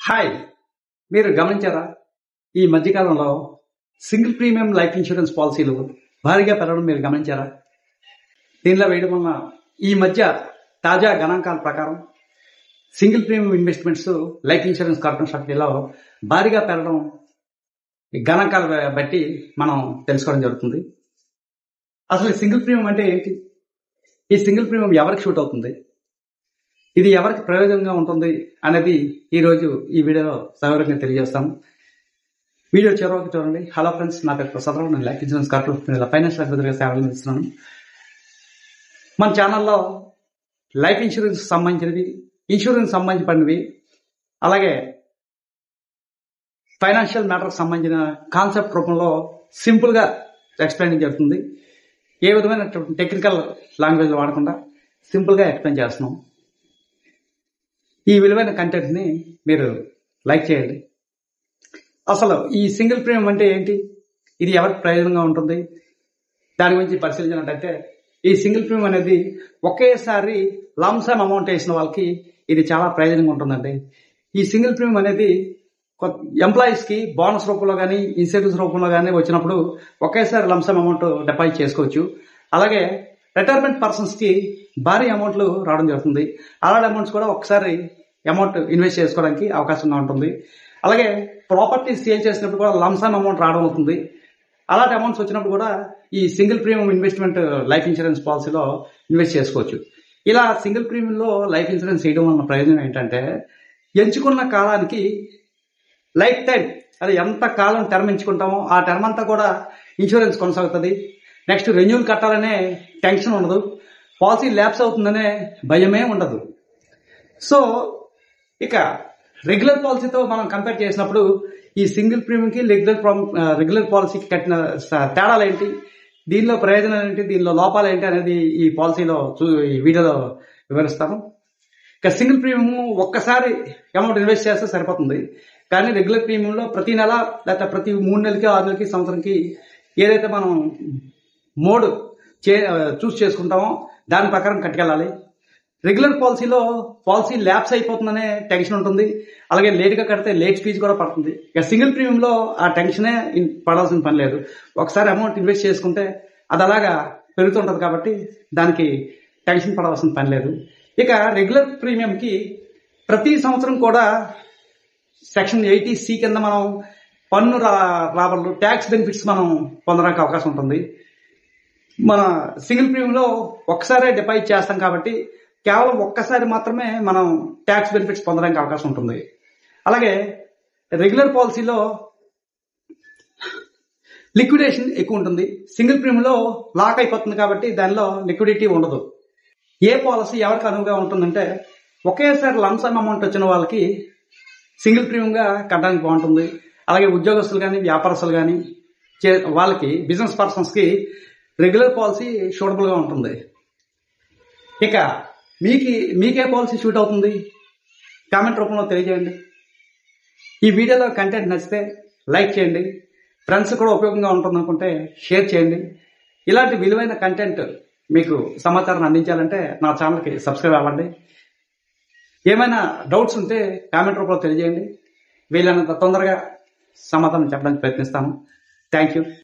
Hi! మీరు గమనించారా? ఈ మధ్య కాలంలో సింగిల్ ప్రీమియం లైఫ్ ఇన్స్యూరెన్స్ పాలిసీలు భారీగా పెరగడం మీరు గమనించారా? దీనిలో వేయడం వలన ఈ మధ్య తాజా గణాంకాల ప్రకారం single premium investments life insurance corporation of ఇండియాలో భారీగా పెరగడం ఈ గణాంకాలు బట్టి మనం తెలుసుకోవడం జరుగుతుంది. అసలు ఈ సింగిల్ ప్రీమియం అంటే ఏంటి? ఈ సింగిల్ ప్రీమియం ఎవరికి షూట్ అవుతుంది? ఇది ఎవరికి ప్రయోజనంగా ఉంటుంది అనేది ఈరోజు ఈ వీడియోలో సవివరంగా తెలియజేస్తాను. వీడియో చివరికి చూడండి. హలో ఫ్రెండ్స్, నా పేరు ప్రసాద్ రావు. నేను లైఫ్ ఇన్సూరెన్స్ కార్పొరేషన్ ఫైనాన్షియల్ అడ్వైజర్గా సేవలు అందిస్తున్నాను. మన ఛానల్లో లైఫ్ ఇన్సూరెన్స్ సంబంధించినవి, ఇన్సూరెన్స్ సంబంధించినవి, అలాగే ఫైనాన్షియల్ మ్యాటర్కి సంబంధించిన కాన్సెప్ట్ రూపంలో సింపుల్గా ఎక్స్ప్లెయిన్ జరుగుతుంది. ఏ విధమైన టెక్నికల్ లాంగ్వేజ్ వాడకుండా సింపుల్గా ఎక్స్ప్లెయిన్ చేస్తున్నాం. ఈ విలువైన కంటెంట్ని మీరు లైక్ చేయండి. అసలు ఈ సింగిల్ ప్రీమియం అంటే ఏంటి? ఇది ఎవరికి ప్రయోజనంగా ఉంటుంది? దాని గురించి పరిశీలించినట్టయితే ఈ సింగిల్ ప్రీమియం అనేది ఒకేసారి లంసమ్ అమౌంట్ వేసిన వాళ్ళకి ఇది చాలా ప్రయోజనంగా ఉంటుందండి. ఈ సింగిల్ ప్రీమియం అనేది ఎంప్లాయీస్కి బోనస్ రూపంలో కానీ ఇన్సెంటివ్స్ రూపంలో కానీ వచ్చినప్పుడు ఒకేసారి లంసమ్ అమౌంట్ డిపాజిట్ చేసుకోవచ్చు. అలాగే రిటైర్మెంట్ పర్సన్స్కి భారీ అమౌంట్లు రావడం జరుగుతుంది. అలాంటి అమౌంట్స్ కూడా ఒకసారి అమౌంట్ ఇన్వెస్ట్ చేసుకోవడానికి అవకాశంగా ఉంటుంది. అలాగే ప్రాపర్టీస్ సేల్ చేసినప్పుడు కూడా లంసమ్ అమౌంట్ రావడం అవుతుంది. అలాంటి అమౌంట్స్ వచ్చినప్పుడు కూడా ఈ single premium investment life insurance పాలసీలో ఇన్వెస్ట్ చేసుకోవచ్చు. ఇలా సింగిల్ ప్రీమియంలో లైఫ్ ఇన్సూరెన్స్ చేయడం వల్ల ప్రయోజనం ఏంటంటే, ఎంచుకున్న కాలానికి లైఫ్ టైం, అది ఎంత కాలం టర్మ్ ఎంచుకుంటామో ఆ టర్మ్ అంతా కూడా ఇన్సూరెన్స్ కొనసాగుతుంది. నెక్స్ట్ రెన్యూల్ కట్టాలనే టెన్షన్ ఉండదు. పాలసీ ల్యాప్స్ అవుతుందనే భయమే ఉండదు. సో ఇక రెగ్యులర్ పాలసీతో మనం కంపేర్ చేసినప్పుడు ఈ సింగిల్ ప్రీమియంకి రెగ్యులర్ పాలసీకి కట్టిన తేడాలు ఏంటి, దీనిలో ప్రయోజనాలు ఏంటి, దీనిలో లోపాలు ఏంటి అనేది ఈ పాలసీలో ఈ వీడియోలో వివరిస్తాను. ఇక సింగిల్ ప్రీమియం ఒక్కసారి అమౌంట్ ఇన్వెస్ట్ చేస్తే సరిపోతుంది. కానీ రెగ్యులర్ ప్రీమియంలో ప్రతి నెల లేకపోతే ప్రతి 3 నెలలకి 6 నెలలకి సంవత్సరంకి ఏదైతే మనం మోడ్ చూస్ చేసుకుంటామో దాని ప్రకారం కట్టుకెళ్ళాలి. రెగ్యులర్ పాలసీలో పాలసీ ల్యాప్స్ అయిపోతుందనే టెన్షన్ ఉంటుంది. అలాగే లేట్గా కడితే లేట్ ఫీజు కూడా పడుతుంది. ఇక సింగిల్ ప్రీమియంలో ఆ టెన్షనే పడాల్సిన పని లేదు. ఒకసారి అమౌంట్ ఇన్వెస్ట్ చేసుకుంటే అది అలాగా పెరుగుతుంటుంది కాబట్టి దానికి టెన్షన్ పడాల్సిన పని లేదు. ఇక రెగ్యులర్ ప్రీమియంకి ప్రతి సంవత్సరం కూడా సెక్షన్ 80C కింద మనం పన్ను రాబడులు, ట్యాక్స్ బెనిఫిట్స్ మనం పొందడానికి అవకాశం ఉంటుంది. మన సింగిల్ ప్రీమియంలో ఒక్కసారే డిపాజిట్ చేస్తాం కాబట్టి కేవలం ఒక్కసారి మాత్రమే మనం ట్యాక్స్ బెనిఫిట్స్ పొందడానికి అవకాశం ఉంటుంది. అలాగే రెగ్యులర్ పాలసీలో లిక్విడేషన్ ఎక్కువ ఉంటుంది. సింగిల్ ప్రీమియంలో లాక్ అయిపోతుంది కాబట్టి దానిలో లిక్విడిటీ ఉండదు. ఏ పాలసీ ఎవరికి అనువుగా ఉంటుందంటే, ఒకేసారి లంసమ్ అమౌంట్ వచ్చిన వాళ్ళకి సింగిల్ ప్రీమియంగా కట్టడానికి బాగుంటుంది. అలాగే ఉద్యోగస్తులు కానీ వ్యాపారస్తులు కానీ వాళ్ళకి బిజినెస్ పర్సన్స్కి రెగ్యులర్ పాలసీ సూటబుల్గా ఉంటుంది. ఇక మీకే పాలసీ షూట్ అవుతుంది? కామెంట్ రూపంలో తెలియజేయండి. ఈ వీడియోలో కంటెంట్ నచ్చితే లైక్ చేయండి. ఫ్రెండ్స్ కూడా ఉపయోగంగా ఉంటుంది అనుకుంటే షేర్ చేయండి. ఇలాంటి విలువైన కంటెంట్ మీకు సమాచారం అందించాలంటే నా ఛానల్కి సబ్స్క్రైబ్ అవ్వండి. ఏమైనా డౌట్స్ ఉంటే కామెంట్ రూపంలో తెలియజేయండి. వీలైనంత తొందరగా సమాధానం చెప్పడానికి ప్రయత్నిస్తాను. Thank you.